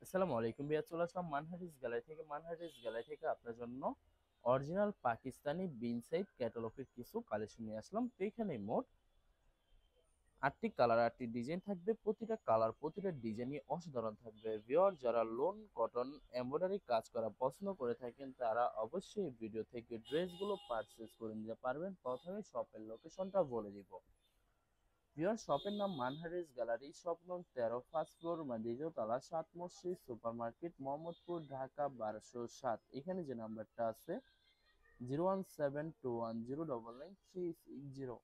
আসসালামু আলাইকুম ভাইয়া, চলে আসলাম মানহারিস গ্যালারি থেকে আপনার জন্য অরিজিনাল পাকিস্তানি বিন সাইড ক্যাটালগের কিছু কালেকশন নিয়ে আসলাম। তো এখানে মোট 8টি কালার 8টি ডিজাইন থাকবে। প্রতিটা কালার প্রতিটা ডিজাইনই অসাধারণ থাকবে। ভিউয়ার যারা লোন কটন এমব্রয়ডারি কাজ করা পছন্দ করে থাকেন তারা অবশ্যই ভিডিও থেকে ড্রেসগুলো পারচেজ করে নিতে পারবেন। প্রথমে শপের লোকেশনটা বলে দিব। ভিউয়ার শপের নাম মানহারিস গ্যালারি, শপ নং 13, ফার্স্ট ফ্লোর, দ্বিতীয়তলা, 7 মসজিদ সুপার মার্কেট, মোহাম্মদপুর, ঢাকা 1207। এখানে যে নাম্বারটা আছে 01721099360,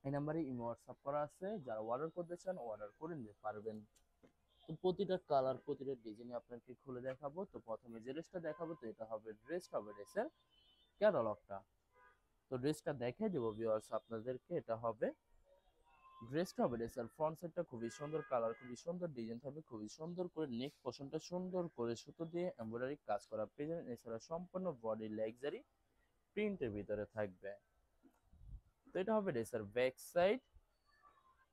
এই নাম্বারে ইমো হোয়াটসঅ্যাপ করা আছে। যারা অর্ডার করতে চান অর্ডার করে নিতে পারবেন। তো প্রতিটা কালার প্রতিটা ডিজাইন আপনাকে খুলে দেখাবো। তো প্রথমে যে ড্রেসটা দেখাবো তো এটা হবে ড্রেসের ক্যাটালগটা। তো ড্রেসটা দেখাই দেবো ভিউয়ার্স আপনাদেরকে। এটা হবে ড্রেসটা হবে ড্রেসের ফ্রন্ট সাইডটা খুবই সুন্দর, কালার খুবই সুন্দর, ডিজাইন থাকবে খুবই সুন্দর করে, নেক পোর্শনটা সুন্দর করে সুতো দিয়ে এমব্রয়ডারি কাজ করা পেয়ে যাবেন। এছাড়া সম্পূর্ণ বডি লাক্সারি প্রিন্টের ভিতরে থাকবে। তো এটা হবে ড্রেসের ব্যাক সাইড।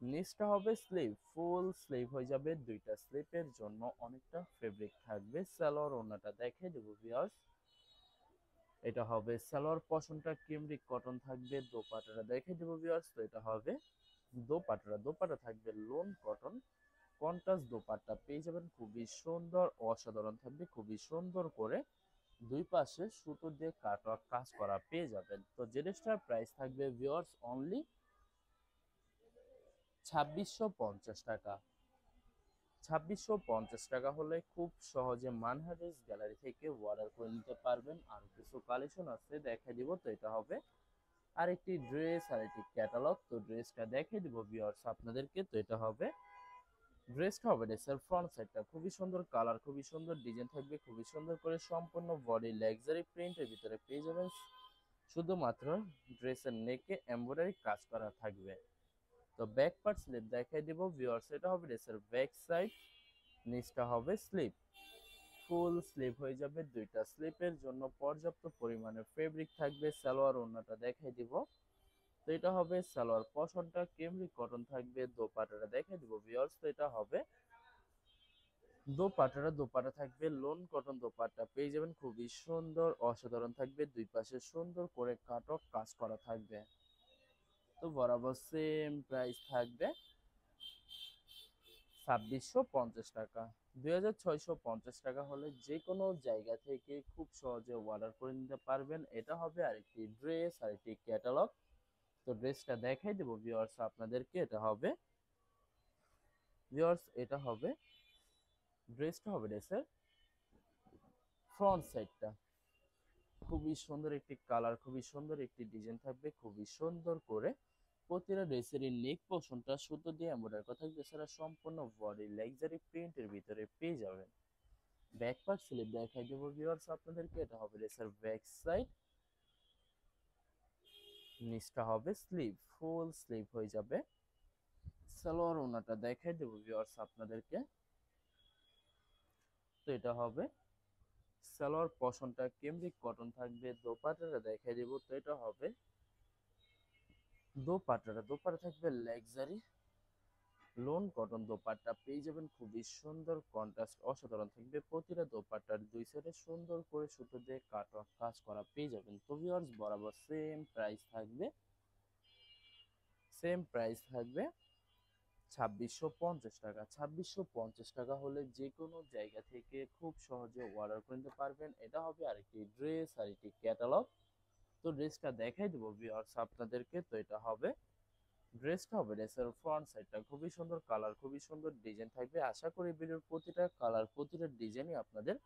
নিচটা হবে স্লিভ, ফুল স্লিভ হয়ে যাবে। দুইটা স্লিপের জন্য অনেকটা ফেব্রিক থাকবে। সালোয়ার ওড়নাটা দেখে দেবো ভিউয়ার্স। এটা হবে সালোয়ার পশনটা ক্রিমরিক কটন থাকবে। দোপাট্টাটা দেখে দেবো ভিউয়ার্স। তো এটা হবে দোপাট্টা থাকবে লোন কটন কন্ট্রাস্ট দোপাট্টা পেয়ে যাবেন। খুবই সুন্দর অসাধারণ থাকবে, খুবই সুন্দর করে দুই পাশে সুতো দিয়ে কাটওয়ার্ক কাজ করা পেয়ে যাবেন। তো যে ড্রেসটার প্রাইস থাকবে ভিউয়ার্স অনলি 2650 টাকা। 2650 টাকা হলে খুব সহজে মানহারিস গ্যালারি থেকে অর্ডার করে নিতে পারবেন। আর কিছু কালেকশন আছে দেখাই দিব। তো এটা হবে আরেকটি ড্রেস, আরেকটি ক্যাটালগ। তো ড্রেসটা দেখাই দিব ভিউয়ার্স আপনাদেরকে। তো এটা হবে ড্রেসটা হবে ড্রেসের ফ্রন্ট সাইডটা খুবই সুন্দর, কালার খুবই সুন্দর, ডিজাইন থাকবে খুবই সুন্দর করে, সম্পূর্ণ বডি লাক্সারি প্রিন্টের ভিতরে পেয়ে যাবেন। শুধুমাত্র ড্রেসের নেকে এমব্রয়ডারি কাজ করা থাকবে। তো ব্যাক পার্ট স্লিপ দেখাই দিব ভিউয়ার্স। এটা হবে ড্রেসের ব্যাক সাইড। নিচটা হবে স্লিপ, ফুল স্লিপ হয়ে যাবে। দুইটা স্লিপের জন্য পর্যাপ্ত পরিমাণে ফেব্রিক থাকবে। সালোয়ার ওড়নাটা দেখাই দিব। তো এটা হবে সালোয়ার পশনটা ক্রিমরিক কটন থাকবে। দোপাট্টাটা দেখাই দিব ভিউয়ার্স। তো এটা হবে দোপাট্টা থাকবে লোন কটন দোপাট্টা পেয়ে যাবেন। খুবই সুন্দর অসাধারণ থাকবে। দুই পাশে সুন্দর করে কাটক কাজ করা থাকবে। তো বরাবর সেম প্রাইস থাকবে 2650 টাকা। 2650 টাকা হলে যে কোনো জায়গা থেকে খুব সহজে অর্ডার করে নিতে পারবেন। এটা হবে আরেকটি ড্রেস, আরেকটি ক্যাটালগ। তো ড্রেসটা দেখাই দেবো ভিউয়ার্স আপনাদেরকে। এটা হবে ড্রেসটা হবে ড্রেসের ফ্রন্ট সাইডটা খুবই সুন্দর একটি কালার, খুবই সুন্দর একটি ডিজাইন থাকবে খুবই সুন্দর করে। প্রতিটা ড্রেসের নেক পোর্শনটা সুতো দিয়ে এমব্রয়ডারি করা থাকবে। এছাড়া সম্পূর্ণ বডি লাক্সারি প্রিন্টের ভিতরে পেয়ে যাবেন। ব্যাক পার্ট স্লিপ দেখাই দেবো ভিউয়ার্স আপনাদেরকে। এটা হবে ড্রেসের ব্যাক সাইড। নিচটা হবে স্লিভ, ফুল স্লিভ হয়ে যাবে। সালোয়ার ওনাটা দেখাই দেবো ভিউয়ার্স আপনাদেরকে। তো এটা হবে সালোয়ার পশনটা কেমব্রিক কটন থাকবে। দোপাট্টাটা দেখাই দেবো। তো এটা হবে দোপাট্টা থাকবে লাক্সারি লোন কটন দোপাট্টা পেয়ে যাবেন। খুবই সুন্দর কন্ট্রাস্ট অসাধারণ থাকবে। প্রতিটা দোপাট্টার দুই সাইডে সুন্দর করে সুতো দিয়ে কাটওয়ার্ক কাজ করা পেয়ে যাবেন। তো ভিউয়ার্স বরাবর সেম প্রাইস থাকবে 2650 টাকা। 2650 টাকা হলে যে কোনো জায়গা থেকে খুব সহজে অর্ডার করে নিতে পারবেন। এটা হবে আরেকটি ড্রেস, আরেকটি ক্যাটালগ। তো ড্রেসটা দেখাই দেবো ভিউয়ার্স আপনাদেরকে। তো এটা হবে ড্রেসের ফ্রন্ট সাইডটা খুবই সুন্দর, কালার খুবই সুন্দর, ডিজাইন থাকবে। আশা করি ভিডিওর প্রতিটা কালার প্রতিটা ডিজাইনই আপনাদের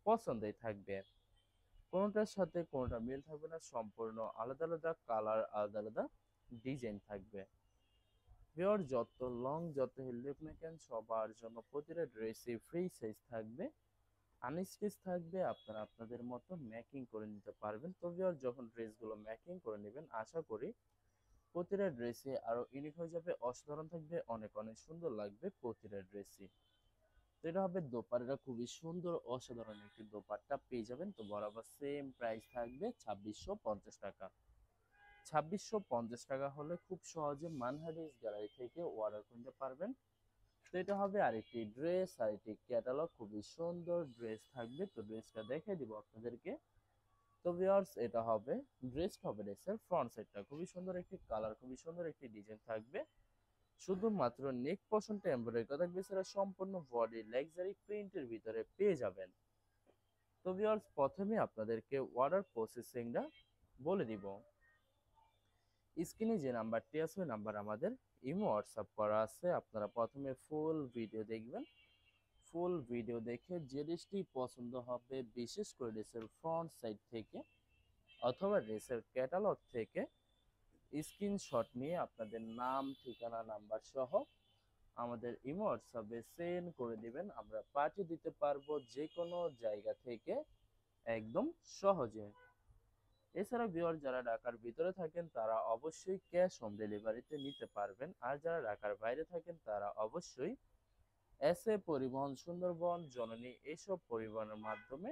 পছন্দের থাকবে। কোনোটার সাথে কোনোটা মিল থাকবে না, সম্পূর্ণ আলাদা আলাদা কালার, আলাদা আলাদা ডিজাইন থাকবে। ভিউয়ার যত লং যত হেলদি হোক না কেন সবার জন্য প্রতিটা ড্রেসে ফ্রি সাইজ থাকবে, আনস্টিচ থাকবে। আপনারা আপনাদের মতো মেকিং করে নিতে পারবেন। তো ভিউয়ার যখন ড্রেসগুলো মেকিং করে নেবেন আশা করি প্রতিটা ড্রেসে আরো ইউনিক হয়ে যাবে, অসাধারণ থাকবে, অনেক অনেক সুন্দর লাগবে প্রতিটা ড্রেসই। তো এটা হবে দোপাট্টা খুবই সুন্দর অসাধারণ একটি দোপাট্টা পেয়ে যাবেন। তো বরাবর সেম প্রাইস থাকবে 2650 টাকা। 2650 টাকা হলে খুব সহজে মানহারিস গ্যালারি থেকে অর্ডার করতে পারবেন। তো এটা হবে আরেকটি ড্রেস, আরেকটি ক্যাটালগ, খুবই সুন্দর ড্রেস থাকবে। তো ড্রেসটা দেখে দিব আপনাদেরকে। তো ভিউয়ার্স এটা হবে ড্রেসের ফ্রন্ট সাইডটা, খুবই সুন্দর একটি কালার, খুবই সুন্দর একটি ডিজাইন থাকবে। শুধুমাত্র নেক পোর্শনটা এমব্রয়ডারি করা থাকবে, সেটা সম্পূর্ণ বডি লাক্সারি প্রিন্টের ভিতরে পেয়ে যাবেন। তো ভিউয়ার্স প্রথমে আপনাদেরকে অর্ডার প্রসেসিংটা বলে দিব। স্ক্রিনে যে নাম্বারটি আছে ওই নাম্বার আমাদের ইমো হোয়াটসঅ্যাপ করা আছে। আপনারা প্রথমে ফুল ভিডিও দেখবেন। ফুল ভিডিও দেখে যে ড্রেসটি পছন্দ হবে, বিশেষ করে ড্রেসের ফ্রন্ট সাইড থেকে অথবা ড্রেসের ক্যাটালগ থেকে স্ক্রিনশট নিয়ে আপনাদের নাম, ঠিকানা, নাম্বার সহ আমাদের ইমো হোয়াটসঅ্যাপে সেন্ড করে দিবেন। আমরা পাঠিয়ে দিতে পারবো যে কোনো জায়গা থেকে একদম সহজে। এছাড়া ভিউয়ার যারা ঢাকার ভিতরে থাকেন তারা অবশ্যই ক্যাশ হোম ডেলিভারিতে নিতে পারবেন, আর যারা ঢাকার বাইরে থাকেন তারা অবশ্যই এসএ পরিবহন, সুন্দরবন, জননী এইসব পরিবহনের মাধ্যমে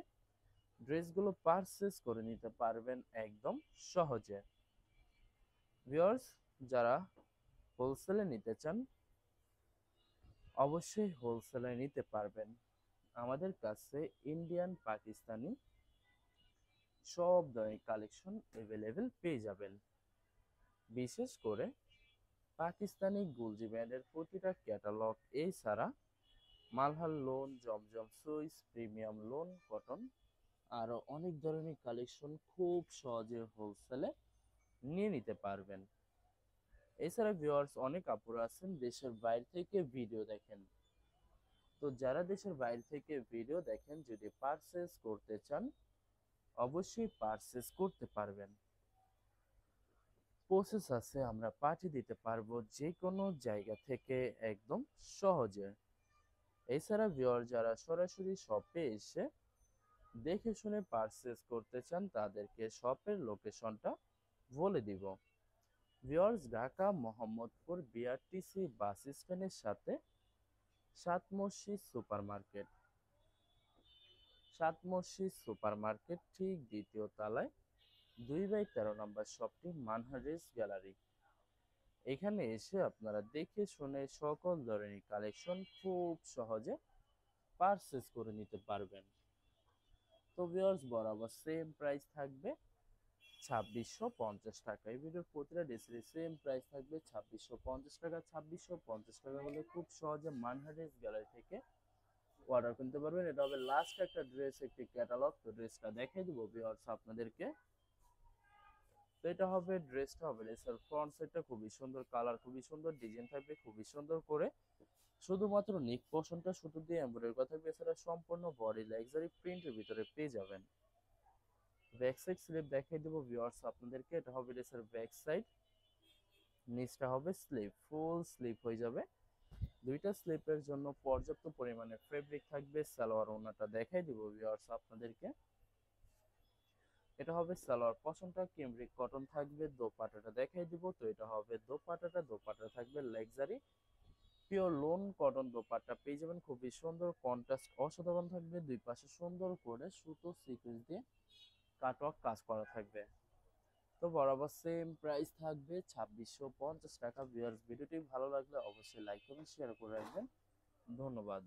ড্রেসগুলো পারচেজ করে নিতে পারবেন একদম সহজে। ভিউয়ার্স যারা হোলসেলে নিতে চান অবশ্যই হোলসেলে নিতে পারবেন। আমাদের কাছে ইন্ডিয়ান, পাকিস্তানি সব ধরনের কালেকশন অ্যাভেলেবেল পেয়ে যাবেন। বিশেষ করে পাকিস্তানি গুলজি ব্র্যান্ডের প্রতিটা ক্যাটালগ, এছাড়া মালহার লোন, জমজম সুইস, প্রিমিয়াম লোন, কটন, আরো অনেক ধরনের কালেকশন খুব সহজে হোলসেলে নিয়ে নিতে পারবেন। এছাড়া ভিউয়ার্স অনেক আপুরা আছেন দেশের বাইরে থেকে ভিডিও দেখেন। তো যারা দেশের বাইরে থেকে ভিডিও দেখেন, যদি পারচেজ করতে চান অবশ্যই পারচেজ করতে পারবেন। প্রসেস আছে, আমরা পাঠিয়ে দিতে পারবো যে কোনো জায়গা থেকে একদম সহজে। এছাড়া ভিউয়ার যারা সরাসরি শপে এসে দেখে শুনে পারচেজ করতে চান তাদেরকে শপের লোকেশনটা বলে দিব। ভিউয়ার্স ঢাকা মোহাম্মদপুর বিআরটিসি বাস স্ট্যান্ডের সাথে সাত মসজিদ সুপার মার্কেট, সাত মসজিদ সুপার মার্কেট ঠিক দ্বিতীয় তলায় 2/13 নম্বর শপটি মানহারেস গ্যালারি। এখানে এসে আপনারা দেখে শুনে সকল ধরনের কালেকশন খুব সহজে পারচেজ করে নিতে পারবেন। তো ভিউয়ার্স বরাবর সেম প্রাইস থাকবে 2650 টাকা। এই ভিডিওর প্রতিটা ড্রেসের সেম প্রাইস থাকবে 2650 টাকা। 2650 টাকা হলে খুব সহজে মানহারেস গ্যালারি থেকে অর্ডার করতে পারবেন। এটা হবে লাস্ট একটা ড্রেস, একটি ক্যাটালগ। তো ড্রেসটা দেখাই দিব ভিউয়ার্স আপনাদেরকে। তো এটা হবে ড্রেসটা হবে ড্রেসের ফ্রন্ট সাইডটা খুবই সুন্দর, কালার খুবই সুন্দর, ডিজাইন থাকবে খুবই সুন্দর করে। শুধুমাত্র নেক পোর্শনটা সুতো দিয়ে এমব্রয়ডারি করা থাকবে, এছাড়া সম্পূর্ণ বডি লাক্সারি প্রিন্টের ভিতরে পেয়ে যাবেন। ব্যাক সাইড স্লিপ দেখিয়ে দেবো ভিউয়ার্স আপনাদেরকে। এটা হবে ড্রেসের ব্যাক সাইড, নিচটা হবে স্লিপ, ফুল স্লিপ হয়ে যাবে। দুইটা স্লিপের জন্য পর্যাপ্ত পরিমাণে ফেব্রিক থাকবে। সালোয়ার ওড়নাটা দেখাই দিব ভিউয়ার্স আপনাদেরকে। এটা হবে সালোয়ার পশমটা ক্যামব্রিক কটন থাকবে। দোপাট্টাটা দেখাই দিব। তো এটা হবে দোপাট্টাটা, দোপাট্টা থাকবে luxury pure loan cotton dupatta পেয়ে যাবেন, খুবই সুন্দর, কন্ট্রাস্ট অসাধারণ থাকবে। দুই পাশে সুন্দর করে সুতো সিকোয়েন্স দিয়ে কাটওয়ার্ক কাজ করা থাকবে। তো বরাবর সেম প্রাইস থাকবে 2650 টাকা। ভিউয়ার্স ভিডিওটি ভালো লাগলে অবশ্যই লাইক করবেন, শেয়ার করে রাখবেন। ধন্যবাদ।